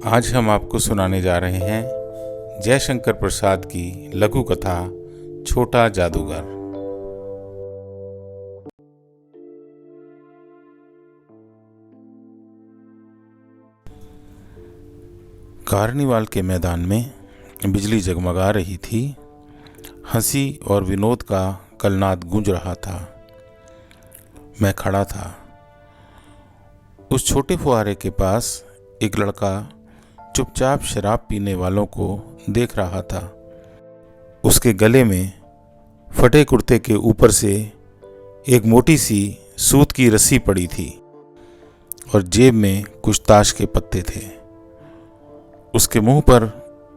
आज हम आपको सुनाने जा रहे हैं जयशंकर प्रसाद की लघु कथा छोटा जादूगर। कार्निवाल के मैदान में बिजली जगमगा रही थी। हंसी और विनोद का कलनाद गूंज रहा था। मैं खड़ा था। उस छोटे फुहारे के पास एक लड़का चुपचाप शराब पीने वालों को देख रहा था। उसके गले में फटे कुर्ते के ऊपर से एक मोटी सी सूत की रस्सी पड़ी थी और जेब में कुछ ताश के पत्ते थे। उसके मुंह पर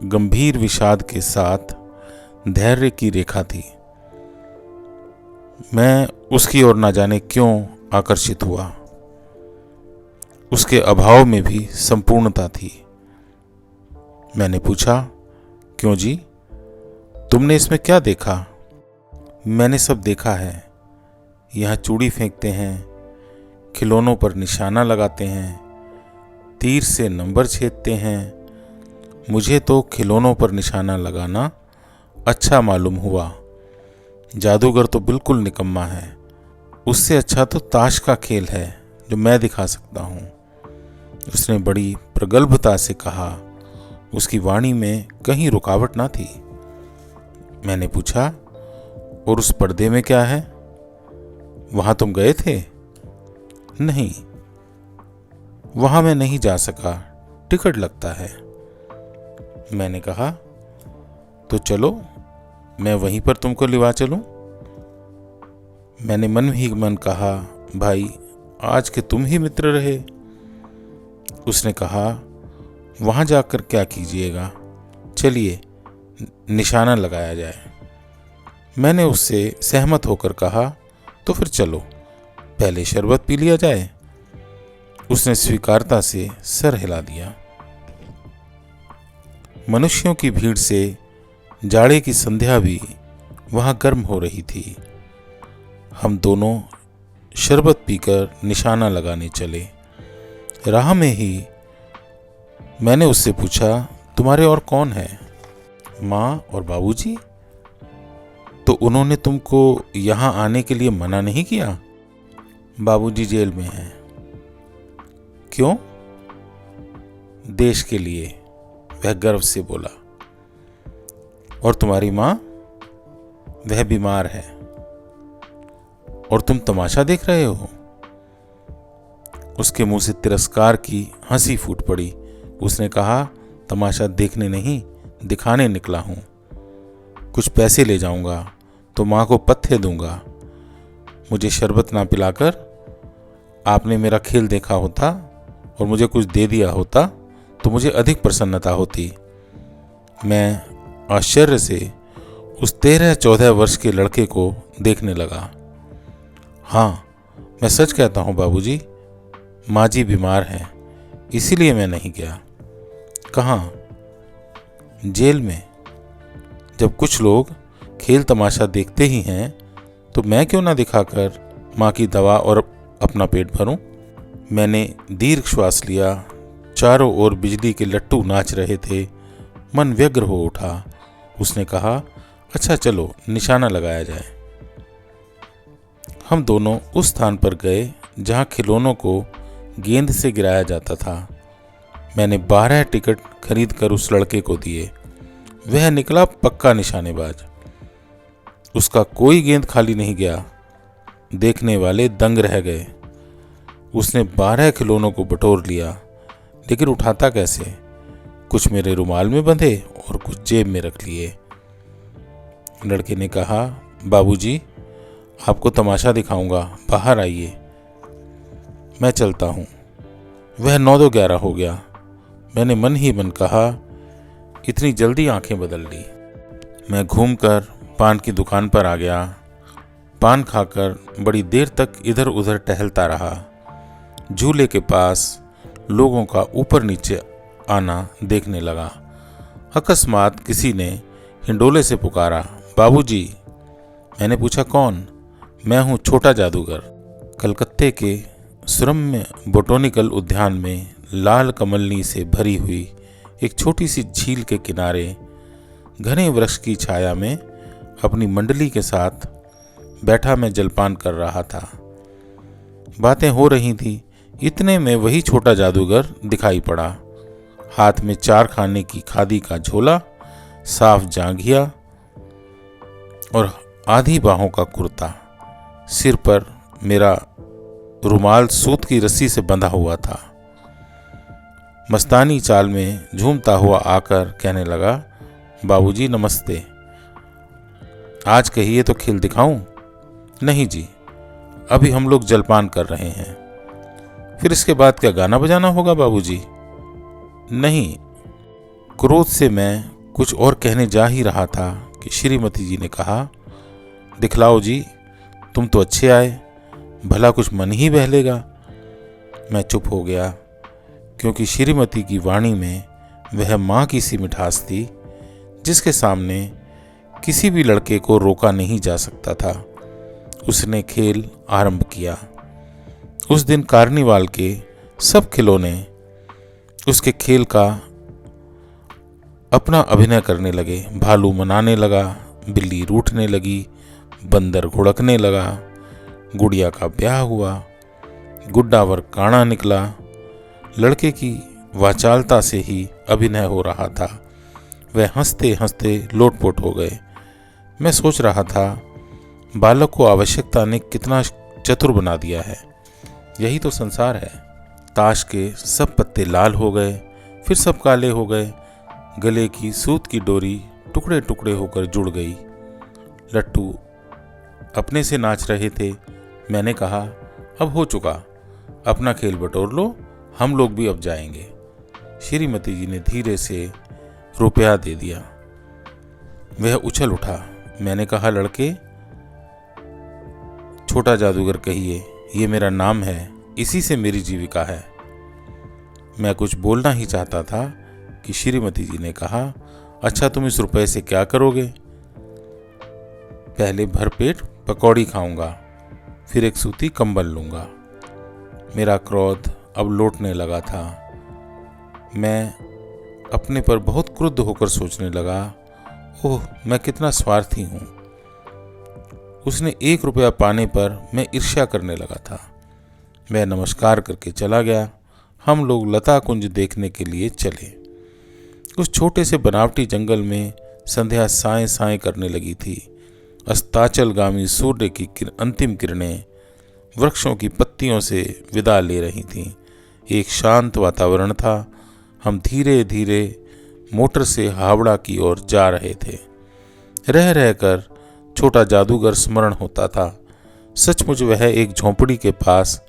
गंभीर विषाद के साथ धैर्य की रेखा थी। मैं उसकी ओर न जाने क्यों आकर्षित हुआ। उसके अभाव में भी संपूर्णता थी। मैंने पूछा, क्यों जी, तुमने इसमें क्या देखा? मैंने सब देखा है। यहाँ चूड़ी फेंकते हैं, खिलौनों पर निशाना लगाते हैं, तीर से नंबर छेदते हैं। मुझे तो खिलौनों पर निशाना लगाना अच्छा मालूम हुआ। जादूगर तो बिल्कुल निकम्मा है। उससे अच्छा तो ताश का खेल है जो मैं दिखा सकता हूँ। उसने बड़ी प्रगल्भता से कहा। उसकी वाणी में कहीं रुकावट ना थी। मैंने पूछा, और उस पर्दे में क्या है? वहां तुम गए थे? नहीं, वहां मैं नहीं जा सका, टिकट लगता है। मैंने कहा, तो चलो, मैं वहीं पर तुमको लिवा चलूं। मैंने मन ही मन कहा, भाई आज के तुम ही मित्र रहे। उसने कहा, वहां जाकर क्या कीजिएगा, चलिए निशाना लगाया जाए। मैंने उससे सहमत होकर कहा, तो फिर चलो, पहले शरबत पी लिया जाए। उसने स्वीकारता से सर हिला दिया। मनुष्यों की भीड़ से जाड़े की संध्या भी वहां गर्म हो रही थी। हम दोनों शरबत पीकर निशाना लगाने चले। राह में ही मैंने उससे पूछा, तुम्हारे और कौन है? माँ और बाबूजी। तो उन्होंने तुमको यहाँ आने के लिए मना नहीं किया? बाबूजी जेल में हैं। क्यों? देश के लिए, वह गर्व से बोला। और तुम्हारी माँ? वह बीमार है। और तुम तमाशा देख रहे हो? उसके मुंह से तिरस्कार की हंसी फूट पड़ी। उसने कहा, तमाशा देखने नहीं, दिखाने निकला हूं। कुछ पैसे ले जाऊंगा तो मां को पत्थे दूंगा। मुझे शरबत ना पिलाकर आपने मेरा खेल देखा होता और मुझे कुछ दे दिया होता तो मुझे अधिक प्रसन्नता होती। मैं आश्चर्य से उस 13-14 वर्ष के लड़के को देखने लगा। हाँ, मैं सच कहता हूं बाबूजी, माँ जी बीमार हैं, इसीलिए मैं नहीं गया। कहाँ? जेल में। जब कुछ लोग खेल तमाशा देखते ही हैं तो मैं क्यों ना दिखाकर माँ की दवा और अपना पेट भरूं? मैंने दीर्घ श्वास लिया। चारों ओर बिजली के लट्टू नाच रहे थे। मन व्यग्र हो उठा। उसने कहा, अच्छा चलो निशाना लगाया जाए। हम दोनों उस स्थान पर गए जहाँ खिलौनों को गेंद से गिराया जाता था। मैंने 12 टिकट खरीद कर उस लड़के को दिए। वह निकला पक्का निशानेबाज। उसका कोई गेंद खाली नहीं गया। देखने वाले दंग रह गए। उसने 12 खिलौनों को बटोर लिया, लेकिन उठाता कैसे? कुछ मेरे रुमाल में बंधे और कुछ जेब में रख लिए। लड़के ने कहा, बाबूजी, आपको तमाशा दिखाऊंगा, बाहर आइए। मैं चलता हूँ। वह 9-11 हो गया। मैंने मन ही मन कहा, इतनी जल्दी आंखें बदल ली। मैं घूमकर पान की दुकान पर आ गया। पान खाकर बड़ी देर तक इधर उधर टहलता रहा। झूले के पास लोगों का ऊपर नीचे आना देखने लगा। अकस्मात किसी ने हिंडोले से पुकारा, बाबूजी। मैंने पूछा, कौन? मैं हूँ छोटा जादूगर। कलकत्ते के सुरम्य बोटैनिकल उद्यान में लाल कमलनी से भरी हुई एक छोटी सी झील के किनारे घने वृक्ष की छाया में अपनी मंडली के साथ बैठा मैं जलपान कर रहा था। बातें हो रही थी, इतने में वही छोटा जादूगर दिखाई पड़ा। हाथ में 4 खाने की खादी का झोला, साफ जांघिया और आधी बाहों का कुर्ता। सिर पर मेरा रुमाल सूत की रस्सी से बंधा हुआ था। मस्तानी चाल में झूमता हुआ आकर कहने लगा, बाबूजी नमस्ते। आज कहिए तो खिल दिखाऊं? नहीं जी, अभी हम लोग जलपान कर रहे हैं। फिर इसके बाद क्या गाना बजाना होगा बाबूजी? नहीं। क्रोध से मैं कुछ और कहने जा ही रहा था कि श्रीमती जी ने कहा, दिखलाओ जी, तुम तो अच्छे आए, भला कुछ मन ही बहलेगा। मैं चुप हो गया, क्योंकि श्रीमती की वाणी में वह माँ की सी मिठास थी जिसके सामने किसी भी लड़के को रोका नहीं जा सकता था। उसने खेल आरंभ किया। उस दिन कार्निवाल के सब खिलौने उसके खेल का अपना अभिनय करने लगे। भालू मनाने लगा, बिल्ली रूठने लगी, बंदर घुड़कने लगा, गुड़िया का ब्याह हुआ, गुड्डावर काना निकला। लड़के की वाचालता से ही अभिनय हो रहा था। वह हंसते हंसते लोटपोट हो गए। मैं सोच रहा था, बालक को आवश्यकता ने कितना चतुर बना दिया है। यही तो संसार है। ताश के सब पत्ते लाल हो गए, फिर सब काले हो गए। गले की सूत की डोरी टुकड़े टुकड़े होकर जुड़ गई। लट्टू अपने से नाच रहे थे। मैंने कहा, अब हो चुका, अपना खेल बटोर लो, हम लोग भी अब जाएंगे। श्रीमती जी ने धीरे से रुपया दे दिया। वह उछल उठा। मैंने कहा, लड़के, छोटा जादूगर कहिए, ये मेरा नाम है, इसी से मेरी जीविका है। मैं कुछ बोलना ही चाहता था कि श्रीमती जी ने कहा, अच्छा तुम इस रुपए से क्या करोगे? पहले भरपेट पकौड़ी खाऊंगा, फिर एक सूती कंबल लूंगा। मेरा क्रोध अब लौटने लगा था। मैं अपने पर बहुत क्रुद्ध होकर सोचने लगा, ओह मैं कितना स्वार्थी हूं। उसने 1 रुपया पाने पर मैं ईर्ष्या करने लगा था। मैं नमस्कार करके चला गया। हम लोग लता कुंज देखने के लिए चले। उस छोटे से बनावटी जंगल में संध्या साएं साएं करने लगी थी। अस्ताचलगामी सूर्य की अंतिम किरणें वृक्षों की पत्तियों से विदा ले रही थीं। एक शांत वातावरण था। हम धीरे धीरे मोटर से हावड़ा की ओर जा रहे थे। रह रहकर छोटा जादूगर स्मरण होता था। सचमुच वह एक झोंपड़ी के पास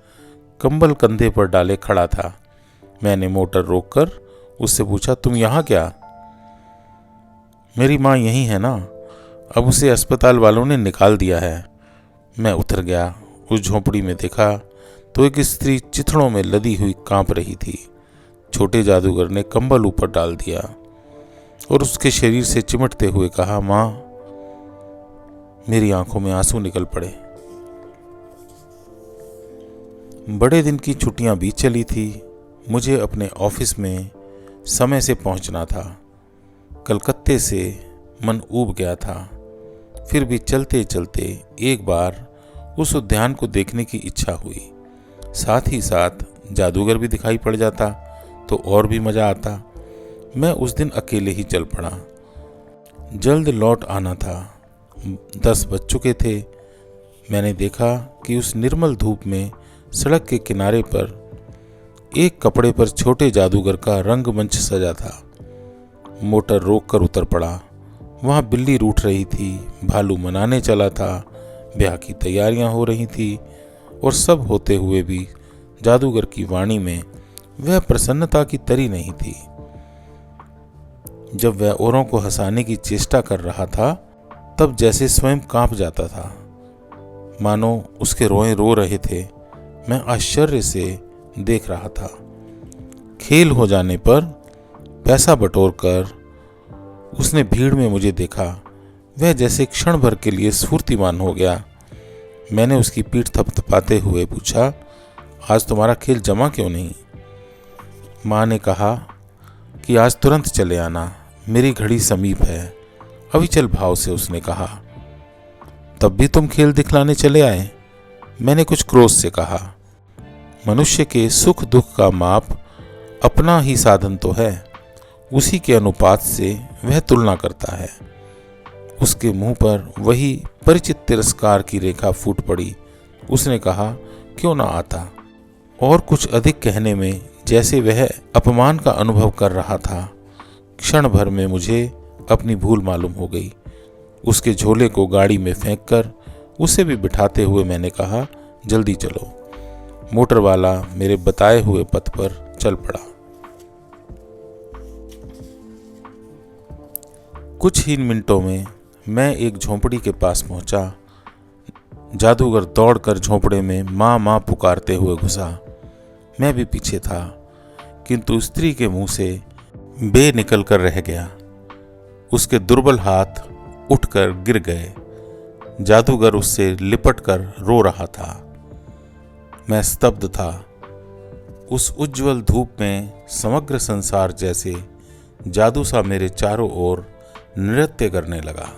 कंबल कंधे पर डाले खड़ा था। मैंने मोटर रोककर उससे पूछा, तुम यहाँ क्या? मेरी माँ यही है ना, अब उसे अस्पताल वालों ने निकाल दिया है। मैं उतर गया। उस झोंपड़ी में देखा तो एक स्त्री चिथड़ों में लदी हुई कांप रही थी। छोटे जादूगर ने कंबल ऊपर डाल दिया और उसके शरीर से चिमटते हुए कहा, माँ। मेरी आंखों में आंसू निकल पड़े। बड़े दिन की छुट्टियां बीत चली थी। मुझे अपने ऑफिस में समय से पहुंचना था। कलकत्ते से मन ऊब गया था। फिर भी चलते चलते एक बार उस उद्यान को देखने की इच्छा हुई। साथ ही साथ जादूगर भी दिखाई पड़ जाता तो और भी मजा आता। मैं उस दिन अकेले ही चल पड़ा। जल्द लौट आना था। 10 बज चुके थे। मैंने देखा कि उस निर्मल धूप में सड़क के किनारे पर एक कपड़े पर छोटे जादूगर का रंगमंच सजा था। मोटर रोककर उतर पड़ा। वहाँ बिल्ली रूठ रही थी, भालू मनाने चला था, ब्याह की तैयारियां हो रही थी और सब होते हुए भी जादूगर की वाणी में वह प्रसन्नता की तरी नहीं थी। जब वह औरों को हंसाने की चेष्टा कर रहा था तब जैसे स्वयं कांप जाता था, मानो उसके रोए रो रहे थे। मैं आश्चर्य से देख रहा था। खेल हो जाने पर पैसा बटोरकर उसने भीड़ में मुझे देखा। वह जैसे क्षण भर के लिए स्फूर्तिमान हो गया। मैंने उसकी पीठ थपथपाते हुए पूछा, आज तुम्हारा खेल जमा क्यों नहीं? माँ ने कहा कि आज तुरंत चले आना, मेरी घड़ी समीप है। अविचल भाव से उसने कहा। तब भी तुम खेल दिखलाने चले आए? मैंने कुछ क्रोध से कहा। मनुष्य के सुख दुख का माप अपना ही साधन तो है, उसी के अनुपात से वह तुलना करता है। उसके मुंह पर वही परिचित तिरस्कार की रेखा फूट पड़ी। उसने कहा, क्यों ना आता? और कुछ अधिक कहने में जैसे वह अपमान का अनुभव कर रहा था। क्षण भर में मुझे अपनी भूल मालूम हो गई। उसके झोले को गाड़ी में फेंककर उसे भी बिठाते हुए मैंने कहा, जल्दी चलो। मोटर वाला मेरे बताए हुए पथ पर चल पड़ा। कुछ ही मिनटों में मैं एक झोंपड़ी के पास पहुंचा। जादूगर दौड़कर झोंपड़े में माँ माँ पुकारते हुए घुसा। मैं भी पीछे था, किंतु स्त्री के मुंह से बे निकल कर रह गया। उसके दुर्बल हाथ उठकर गिर गए। जादूगर उससे लिपटकर रो रहा था। मैं स्तब्ध था। उस उज्जवल धूप में समग्र संसार जैसे जादू सा मेरे चारों ओर नृत्य करने लगा।